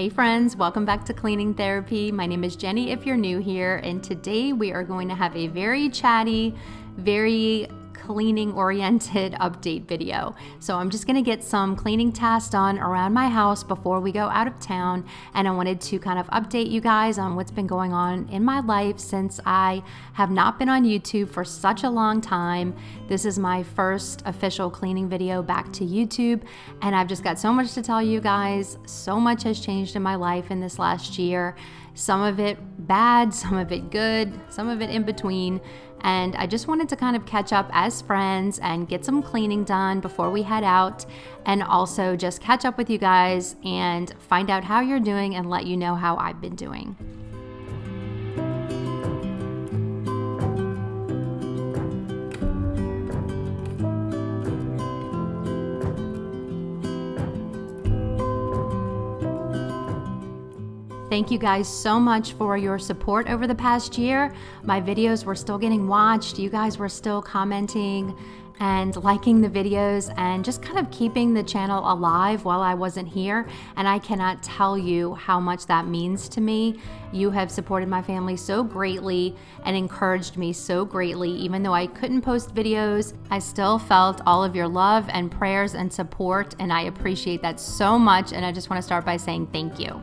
Hey friends, welcome back to Cleaning Therapy. My name is Jenny if you're new here, and today we are going to have a very chatty, very cleaning oriented update video. So I'm just going to get some cleaning tasks done around my house before we go out of town, and I wanted to kind of update you guys on what's been going on in my life since I have not been on YouTube for such a long time. This is my first official cleaning video back to YouTube, and I've just got so much to tell you guys. So much has changed in my life in this last year. Some of it bad, some of it good, some of it in between. And I just wanted to kind of catch up as friends and get some cleaning done before we head out, and also just catch up with you guys and find out how you're doing and let you know how I've been doing. Thank you guys so much for your support over the past year. My videos were still getting watched. You guys were still commenting and liking the videos and just kind of keeping the channel alive while I wasn't here. And I cannot tell you how much that means to me. You have supported my family so greatly and encouraged me so greatly. Even though I couldn't post videos, I still felt all of your love and prayers and support, and I appreciate that so much. And I just want to start by saying thank you.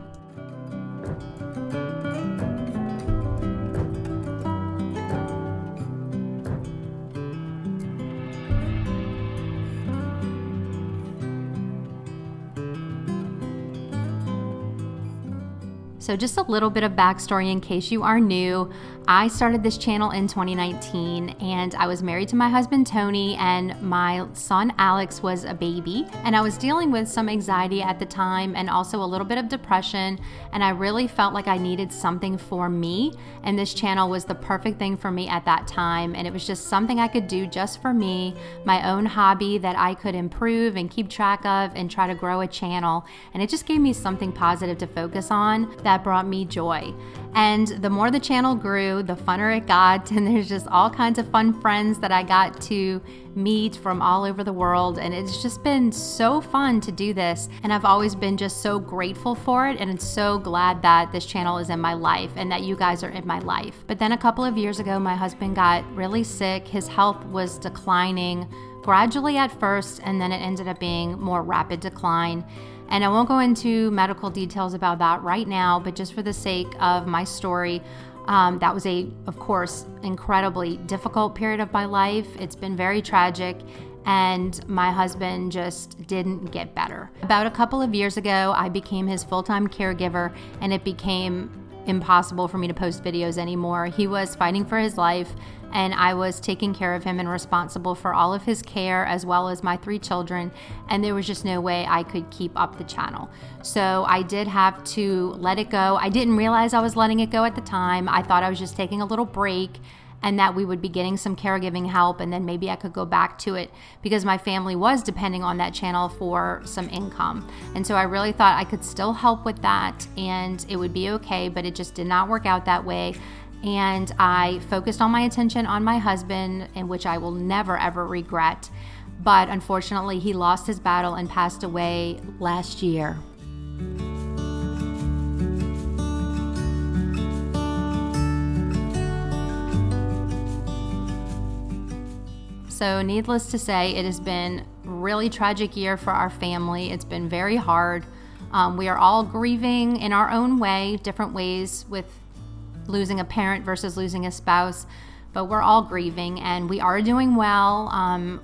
So just a little bit of backstory in case you are new. I started this channel in 2019, and I was married to my husband Tony, and my son Alex was a baby, and I was dealing with some anxiety at the time and also a little bit of depression, and I really felt like I needed something for me, and this channel was the perfect thing for me at that time. And it was just something I could do just for me, my own hobby that I could improve and keep track of and try to grow a channel, and it just gave me something positive to focus on that brought me joy. And the more the channel grew, the funner it got, and there's just all kinds of fun friends that I got to meet from all over the world, and it's just been so fun to do this, and I've always been just so grateful for it, and I'm so glad that this channel is in my life and that you guys are in my life. But then a couple of years ago, my husband got really sick. His health was declining gradually at first, and then it ended up being more rapid decline. And I won't go into medical details about that right now, but just for the sake of my story, that was of course, incredibly difficult period of my life. It's been very tragic, and my husband just didn't get better. About a couple of years ago, I became his full-time caregiver, and it became impossible for me to post videos anymore. He was fighting for his life, and I was taking care of him and responsible for all of his care as well as my 3 children, and there was just no way I could keep up the channel. So I did have to let it go. I didn't realize I was letting it go at the time. I thought I was just taking a little break and that we would be getting some caregiving help, and then maybe I could go back to it because my family was depending on that channel for some income. And so I really thought I could still help with that and it would be okay, but it just did not work out that way. And I focused all my attention on my husband, in which I will never ever regret. But unfortunately, he lost his battle and passed away last year. So needless to say, it has been a really tragic year for our family. It's been very hard. We are all grieving in our own way, different ways, with losing a parent versus losing a spouse, but we're all grieving and we are doing well.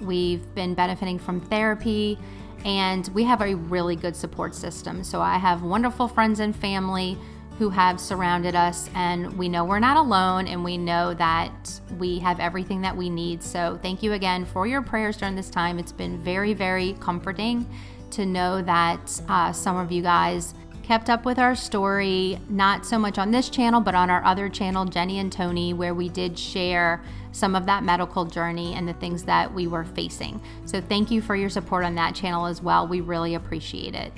We've been benefiting from therapy, and we have a really good support system. So I have wonderful friends and family who have surrounded us, and we know we're not alone, and we know that we have everything that we need. So thank you again for your prayers during this time. It's been very, very comforting to know that some of you guys kept up with our story, not so much on this channel, but on our other channel, Jenny and Tony, where we did share some of that medical journey and the things that we were facing. So thank you for your support on that channel as well. We really appreciate it.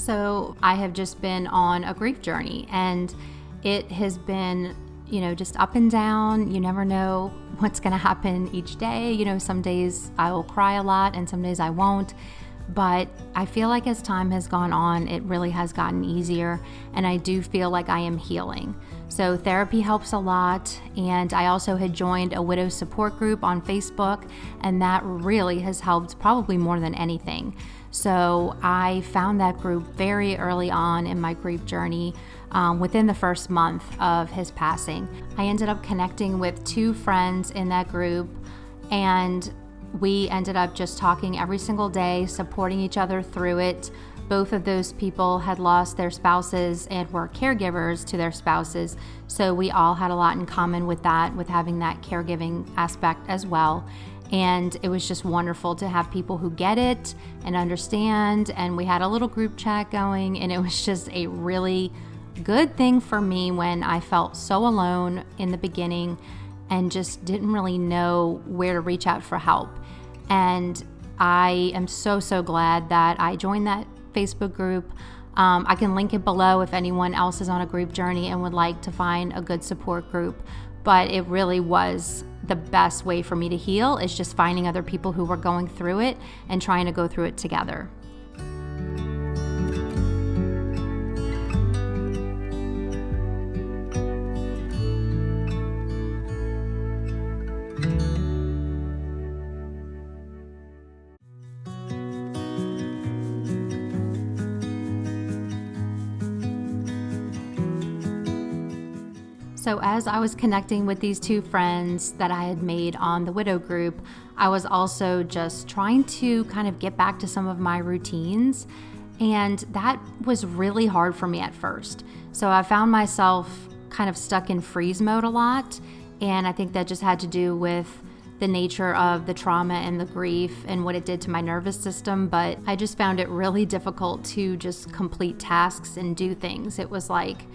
So I have just been on a grief journey, and it has been, just up and down. You never know what's going to happen each day. Some days I will cry a lot and some days I won't. But I feel like as time has gone on, it really has gotten easier, and I do feel like I am healing. So therapy helps a lot, and I also had joined a widow support group on Facebook, and that really has helped probably more than anything. So I found that group very early on in my grief journey, within the first month of his passing. I ended up connecting with 2 friends in that group, and we ended up just talking every single day, supporting each other through it. Both of those people had lost their spouses and were caregivers to their spouses, so we all had a lot in common with that, with having that caregiving aspect as well. And it was just wonderful to have people who get it and understand, and we had a little group chat going, and it was just a really good thing for me when I felt so alone in the beginning and just didn't really know where to reach out for help. And I am so glad that I joined that Facebook group. I can link it below if anyone else is on a grief journey and would like to find a good support group. But it really was the best way for me to heal, is just finding other people who were going through it and trying to go through it together. So as I was connecting with these 2 friends that I had made on the widow group, I was also just trying to kind of get back to some of my routines, and that was really hard for me at first. So I found myself kind of stuck in freeze mode a lot, and I think that just had to do with the nature of the trauma and the grief and what it did to my nervous system. But I just found it really difficult to just complete tasks and do things. It was like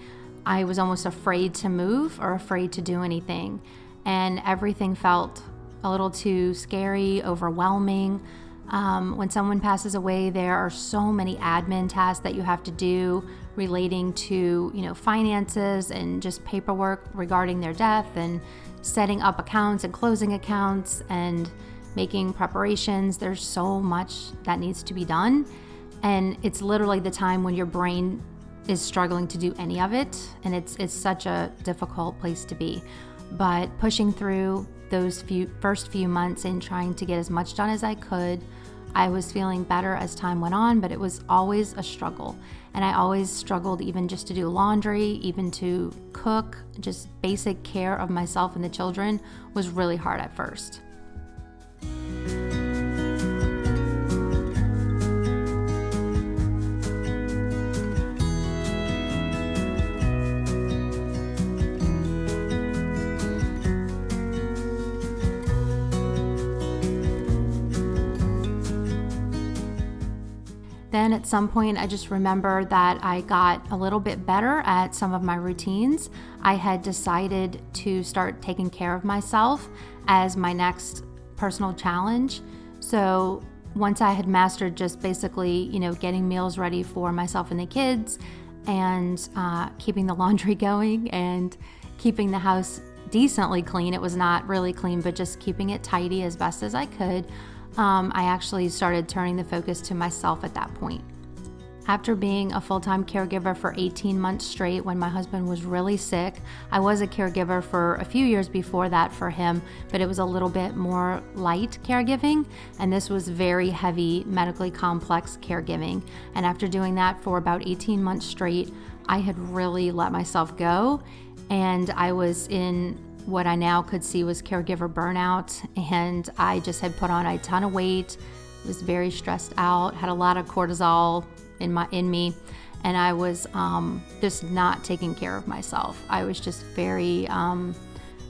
I was almost afraid to move or afraid to do anything, and everything felt a little too scary, overwhelming. When someone passes away, there are so many admin tasks that you have to do relating to, finances and just paperwork regarding their death, and setting up accounts and closing accounts and making preparations. There's so much that needs to be done, and it's literally the time when your brain is struggling to do any of it, and it's such a difficult place to be. But pushing through those first few months and trying to get as much done as I could, I was feeling better as time went on, but it was always a struggle. And I always struggled even just to do laundry, even to cook. Just basic care of myself and the children was really hard at first. Then at some point, I just remember that I got a little bit better at some of my routines. I had decided to start taking care of myself as my next personal challenge. So once I had mastered just basically, getting meals ready for myself and the kids, and keeping the laundry going and keeping the house decently clean. It was not really clean, but just keeping it tidy as best as I could. I actually started turning the focus to myself at that point. After being a full-time caregiver for 18 months straight when my husband was really sick, I was a caregiver for a few years before that for him, but it was a little bit more light caregiving, and this was very heavy, medically complex caregiving. And after doing that for about 18 months straight, I had really let myself go, and I was in what I now could see was caregiver burnout, and I just had put on a ton of weight, was very stressed out, had a lot of cortisol in me, and I was just not taking care of myself. I was just very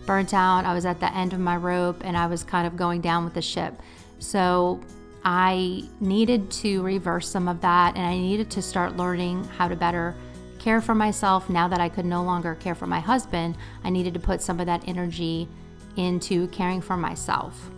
burnt out. I was at the end of my rope, and I was kind of going down with the ship. So I needed to reverse some of that, and I needed to start learning how to better care for myself. Now that I could no longer care for my husband, I needed to put some of that energy into caring for myself.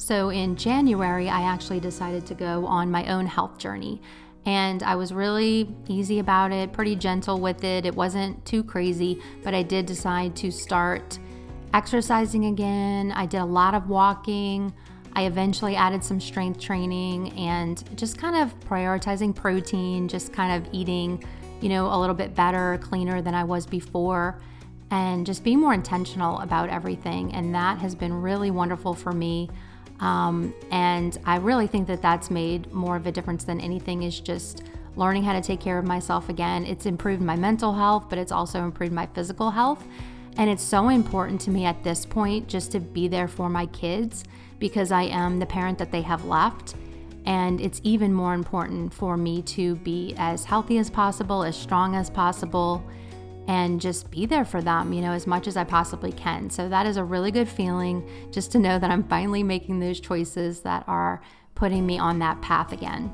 So in January, I actually decided to go on my own health journey. And I was really easy about it, pretty gentle with it. It wasn't too crazy, but I did decide to start exercising again. I did a lot of walking. I eventually added some strength training and just kind of prioritizing protein, just kind of eating, a little bit better, cleaner than I was before, and just being more intentional about everything. And that has been really wonderful for me. And I really think that that's made more of a difference than anything, is just learning how to take care of myself again. It's improved my mental health, but it's also improved my physical health. And it's so important to me at this point just to be there for my kids, because I am the parent that they have left. And it's even more important for me to be as healthy as possible, as strong as possible, and just be there for them, as much as I possibly can. So that is a really good feeling, just to know that I'm finally making those choices that are putting me on that path again.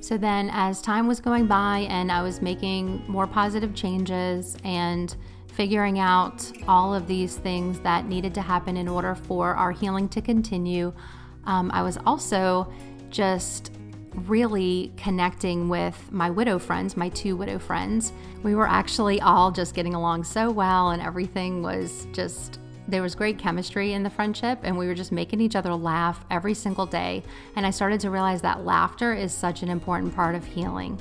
So then as time was going by and I was making more positive changes and figuring out all of these things that needed to happen in order for our healing to continue, I was also just really connecting with my widow friends, my 2 widow friends. We were actually all just getting along so well, and everything was just, there was great chemistry in the friendship, and we were just making each other laugh every single day. And I started to realize that laughter is such an important part of healing.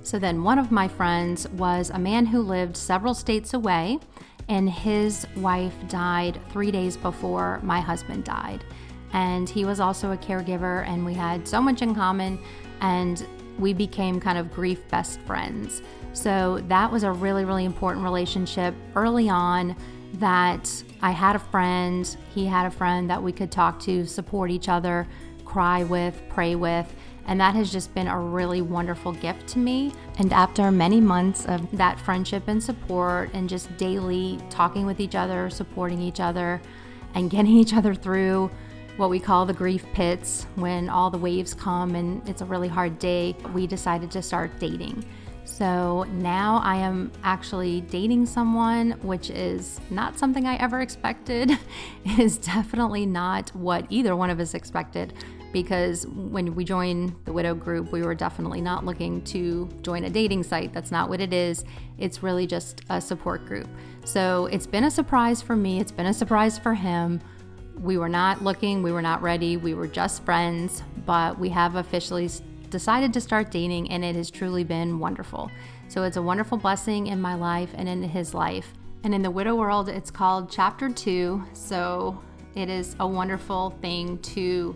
So then one of my friends was a man who lived several states away, and his wife died 3 days before my husband died. And he was also a caregiver, and we had so much in common, and we became kind of grief best friends. So that was a really, really important relationship early on, that I had a friend, he had a friend that we could talk to, support each other, cry with, pray with, and that has just been a really wonderful gift to me. And after many months of that friendship and support and just daily talking with each other, supporting each other, and getting each other through what we call the grief pits, when all the waves come and it's a really hard day, we decided to start dating. So now I am actually dating someone, which is not something I ever expected. It is definitely not what either one of us expected, because when we joined the widow group, we were definitely not looking to join a dating site. That's not what it is. It's really just a support group. So it's been a surprise for me. It's been a surprise for him. We were not looking, we were not ready. We were just friends, but we have officially decided to start dating, and it has truly been wonderful. So it's a wonderful blessing in my life and in his life. And in the widow world, it's called Chapter 2. So it is a wonderful thing to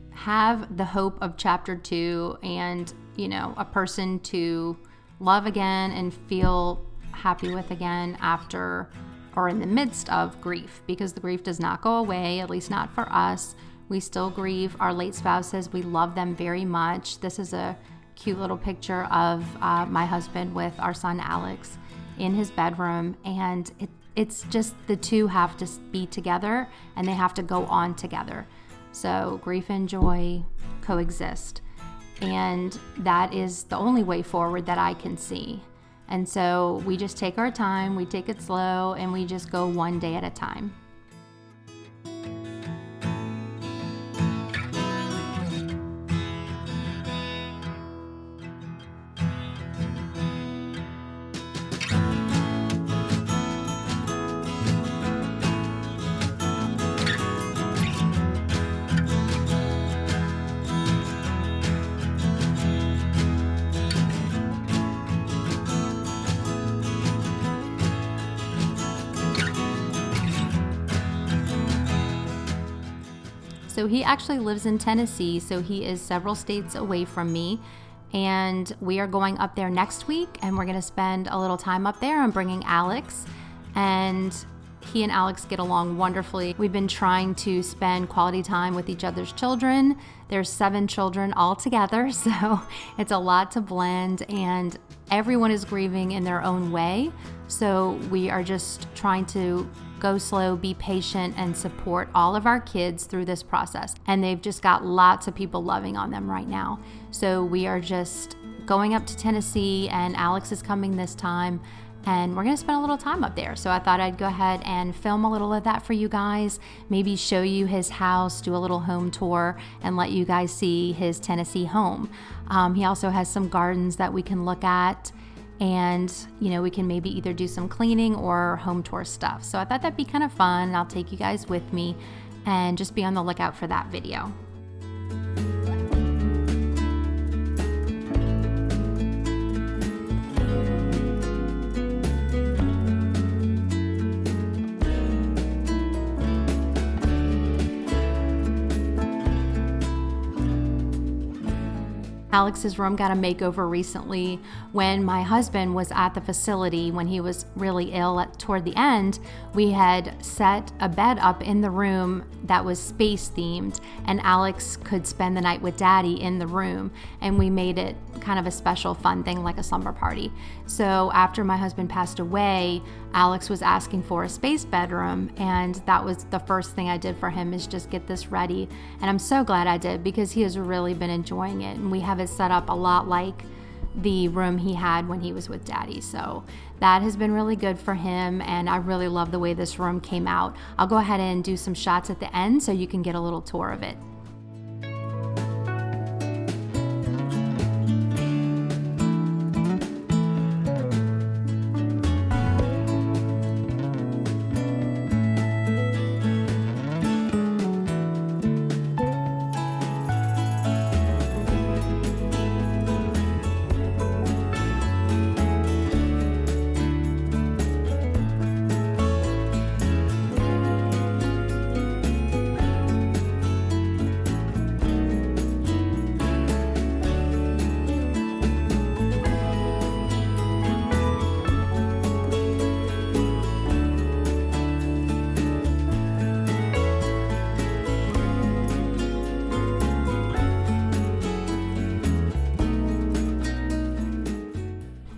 have the hope of Chapter 2 and, a person to love again and feel happy with again after or in the midst of grief, because the grief does not go away, at least not for us. We still grieve our late spouses. We love them very much. This is a cute little picture of my husband with our son Alex in his bedroom. And it's just the two have to be together, and they have to go on together. So grief and joy coexist. And that is the only way forward that I can see. And so we just take our time, we take it slow, and we just go one day at a time. So he actually lives in Tennessee, so he is several states away from me, and we are going up there next week, and we're going to spend a little time up there. I'm bringing Alex, and He and Alex get along wonderfully. We've been trying to spend quality time with each other's children. There's 7 children all together, so it's a lot to blend, and everyone is grieving in their own way. So we are just trying to go slow, be patient, and support all of our kids through this process. And they've just got lots of people loving on them right now. So we are just going up to Tennessee, and Alex is coming this time, and we're going to spend a little time up there. So I thought I'd go ahead and film a little of that for you guys, maybe show you his house, do a little home tour, and let you guys see his Tennessee home. He also has some gardens that we can look at, and we can maybe either do some cleaning or home tour stuff. So I thought that'd be kind of fun. I'll take you guys with me and just be on the lookout for that video. Alex's room got a makeover recently. When my husband was at the facility, when he was really ill toward the end, we had set a bed up in the room that was space themed, and Alex could spend the night with Daddy in the room, and we made it kind of a special fun thing, like a slumber party. So after my husband passed away, Alex was asking for a space bedroom, and that was the first thing I did for him, is just get this ready. And I'm so glad I did, because he has really been enjoying it, and we have it set up a lot like the room he had when he was with Daddy. So that has been really good for him, and I really love the way this room came out. I'll go ahead and do some shots at the end so you can get a little tour of it.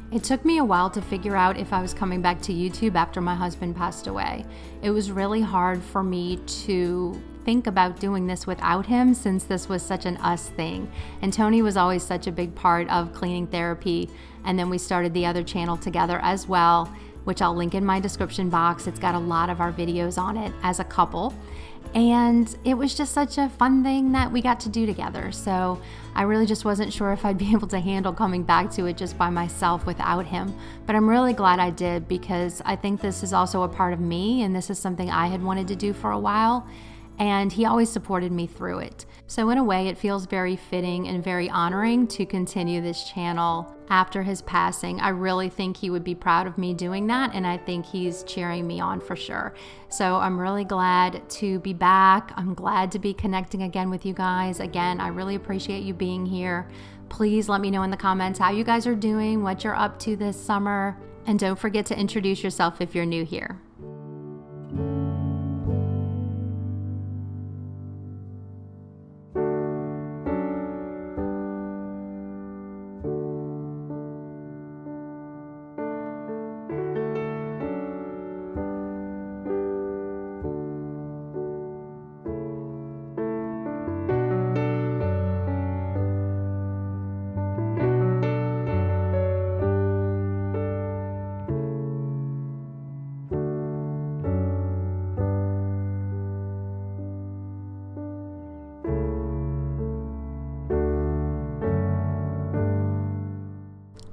It took me a while to figure out if I was coming back to YouTube after my husband passed away. It was really hard for me to think about doing this without him, since this was such an us thing. And Tony was always such a big part of cleaning therapy. And then we started the other channel together as well, which I'll link in my description box. It's got a lot of our videos on it as a couple. And it was just such a fun thing that we got to do together. So I really just wasn't sure if I'd be able to handle coming back to it just by myself without him. But I'm really glad I did, because I think this is also a part of me, and this is something I had wanted to do for a while. And he always supported me through it. So in a way, it feels very fitting and very honoring to continue this channel after his passing. I really think he would be proud of me doing that, and I think he's cheering me on for sure. So I'm really glad to be back. I'm glad to be connecting again with you guys. Again, I really appreciate you being here. Please let me know in the comments how you guys are doing, what you're up to this summer, and don't forget to introduce yourself if you're new here.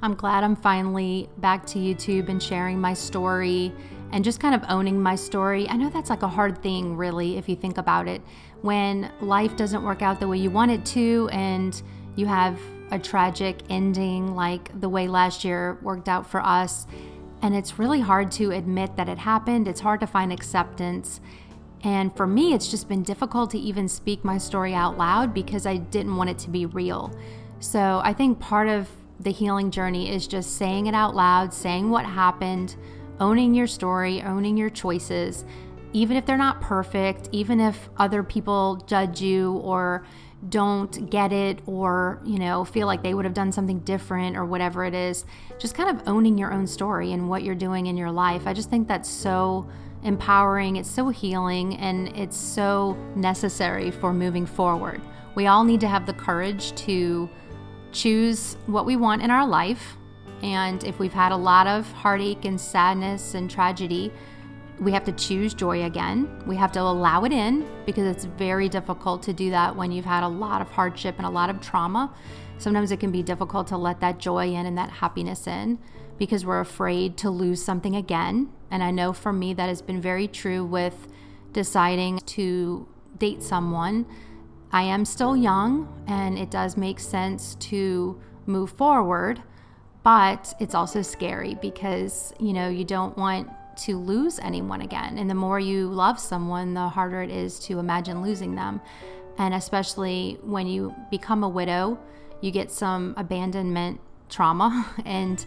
I'm glad I'm finally back to YouTube and sharing my story and just kind of owning my story. I know that's like a hard thing, really, if you think about it. When life doesn't work out the way you want it to, and you have a tragic ending like the way last year worked out for us, and it's really hard to admit that it happened. It's hard to find acceptance. And for me, it's just been difficult to even speak my story out loud because I didn't want it to be real. So I think part of the healing journey is just saying it out loud, saying what happened, owning your story, owning your choices, even if they're not perfect, even if other people judge you or don't get it or, feel like they would have done something different or whatever it is, just kind of owning your own story and what you're doing in your life. I just think that's so empowering, it's so healing, and it's so necessary for moving forward. We all need to have the courage to choose what we want in our life. And if we've had a lot of heartache and sadness and tragedy, we have to choose joy again. We have to allow it in, because it's very difficult to do that when you've had a lot of hardship and a lot of trauma. Sometimes it can be difficult to let that joy in and that happiness in, because we're afraid to lose something again. And I know for me that has been very true with deciding to date someone. I am still young, and it does make sense to move forward, but it's also scary because, you don't want to lose anyone again. And the more you love someone, the harder it is to imagine losing them. And especially when you become a widow, you get some abandonment trauma, and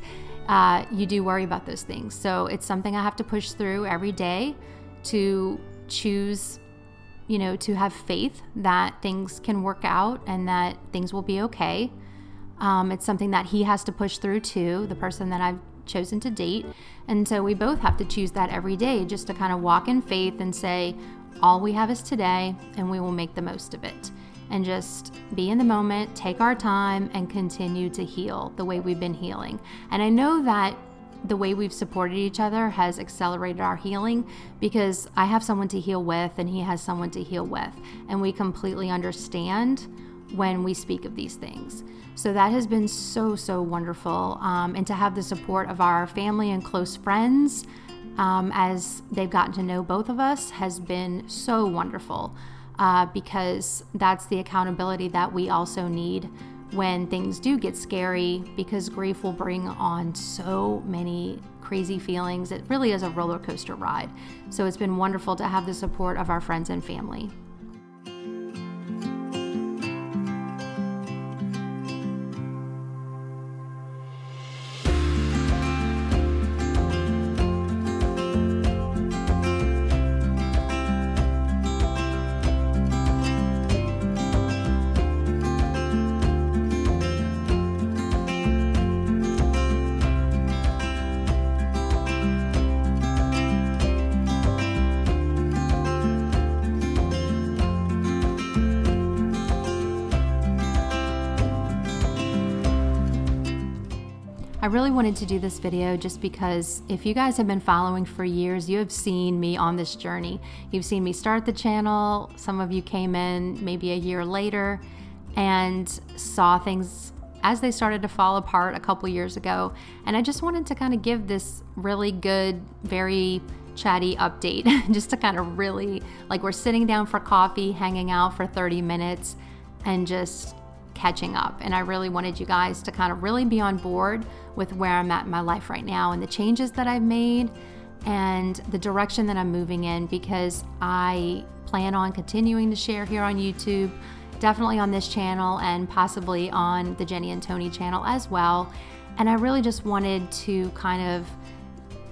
you do worry about those things. So it's something I have to push through every day to choose, to have faith that things can work out and that things will be okay. It's something that he has to push through too, the person that I've chosen to date. And so we both have to choose that every day, just to kind of walk in faith and say, all we have is today, and we will make the most of it. And just be in the moment, take our time, and continue to heal the way we've been healing. And I know that the way we've supported each other has accelerated our healing, because I have someone to heal with and he has someone to heal with. And we completely understand when we speak of these things. So that has been so, so wonderful. And to have the support of our family and close friends as they've gotten to know both of us has been so wonderful, because that's the accountability that we also need when things do get scary, because grief will bring on so many crazy feelings. It really is a roller coaster ride. So it's been wonderful to have the support of our friends and family. I really wanted to do this video just because if you guys have been following for years, you have seen me on this journey. You've seen me start the channel. Some of you came in maybe a year later and saw things as they started to fall apart a couple years ago. And I just wanted to kind of give this really good, very chatty update, just to kind of really, like, we're sitting down for coffee, hanging out for 30 minutes and just catching up. And I really wanted you guys to kind of really be on board with where I'm at in my life right now and the changes that I've made and the direction that I'm moving in, because I plan on continuing to share here on YouTube, definitely on this channel, and possibly on the Jenny and Tony channel as well. And I really just wanted to kind of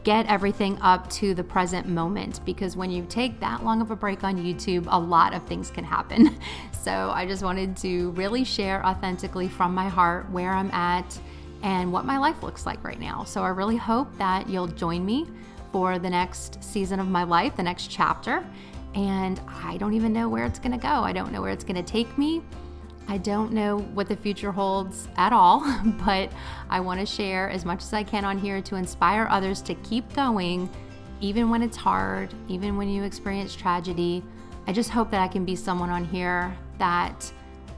get everything up to the present moment, because when you take that long of a break on YouTube, a lot of things can happen. So I just wanted to really share authentically from my heart where I'm at and what my life looks like right now. So I really hope that you'll join me for the next season of my life, the next chapter. And I don't even know where it's gonna go. I don't know where it's gonna take me. I don't know what the future holds at all, but I want to share as much as I can on here to inspire others to keep going, even when it's hard, even when you experience tragedy. I just hope that I can be someone on here that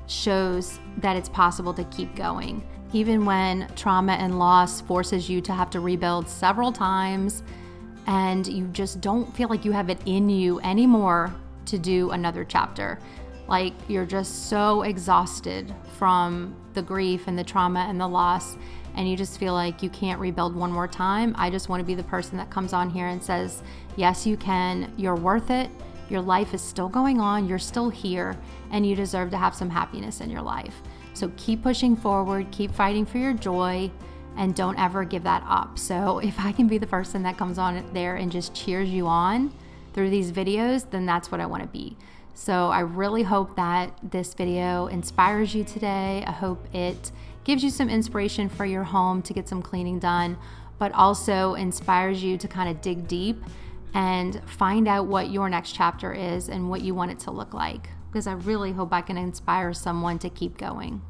shows that it's possible to keep going, even when trauma and loss forces you to have to rebuild several times and you just don't feel like you have it in you anymore to do another chapter. Like, you're just so exhausted from the grief and the trauma and the loss, and you just feel like you can't rebuild one more time. I just want to be the person that comes on here and says, yes, you can, you're worth it, your life is still going on, you're still here, and you deserve to have some happiness in your life. So keep pushing forward, keep fighting for your joy, and don't ever give that up. So if I can be the person that comes on there and just cheers you on through these videos, then that's what I want to be. So I really hope that this video inspires you today. I hope it gives you some inspiration for your home to get some cleaning done, but also inspires you to kind of dig deep and find out what your next chapter is and what you want it to look like, because I really hope I can inspire someone to keep going.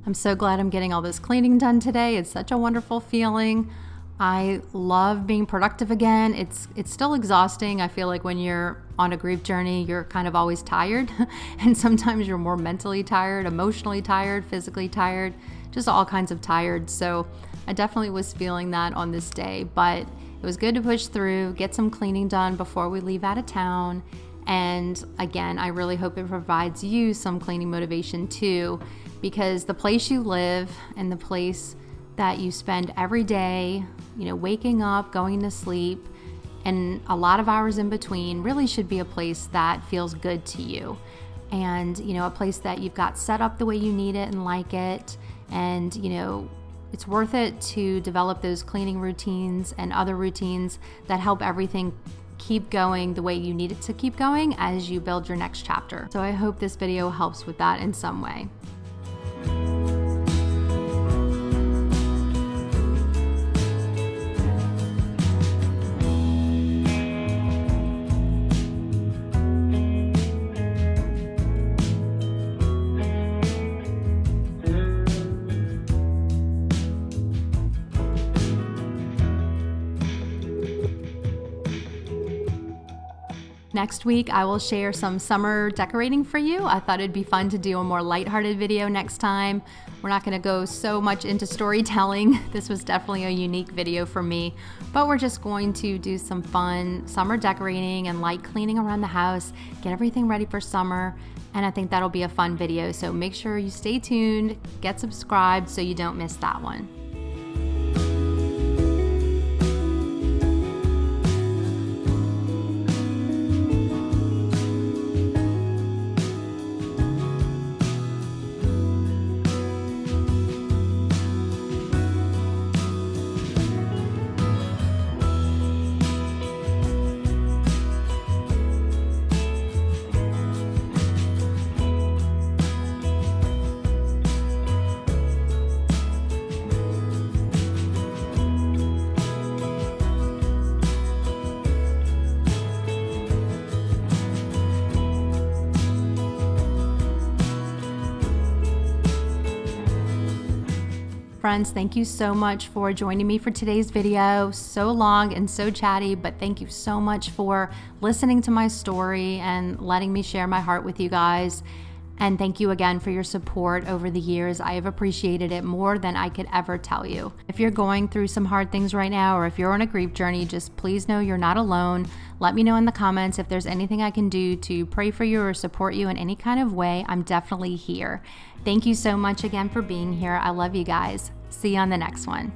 I'm so glad I'm getting all this cleaning done today. It's such a wonderful feeling. I love being productive again. It's still exhausting. I feel like when you're on a grief journey, you're kind of always tired. And sometimes you're more mentally tired, emotionally tired, physically tired, just all kinds of tired. So I definitely was feeling that on this day, but it was good to push through, get some cleaning done before we leave out of town. And again, I really hope it provides you some cleaning motivation too, because the place you live and the place that you spend every day, waking up, going to sleep, and a lot of hours in between really should be a place that feels good to you. And, a place that you've got set up the way you need it and like it. And, it's worth it to develop those cleaning routines and other routines that help everything keep going the way you need it to keep going as you build your next chapter. So I hope this video helps with that in some way. Next week, I will share some summer decorating for you. I thought it'd be fun to do a more lighthearted video next time. We're not gonna go so much into storytelling. This was definitely a unique video for me, but we're just going to do some fun summer decorating and light cleaning around the house, get everything ready for summer, and I think that'll be a fun video. So make sure you stay tuned, get subscribed so you don't miss that one. Friends, thank you so much for joining me for today's video. So long and so chatty, but thank you so much for listening to my story and letting me share my heart with you guys. And thank you again for your support over the years. I have appreciated it more than I could ever tell you. If you're going through some hard things right now, or if you're on a grief journey, just please know you're not alone. Let me know in the comments if there's anything I can do to pray for you or support you in any kind of way. I'm definitely here. Thank you so much again for being here. I love you guys. See you on the next one.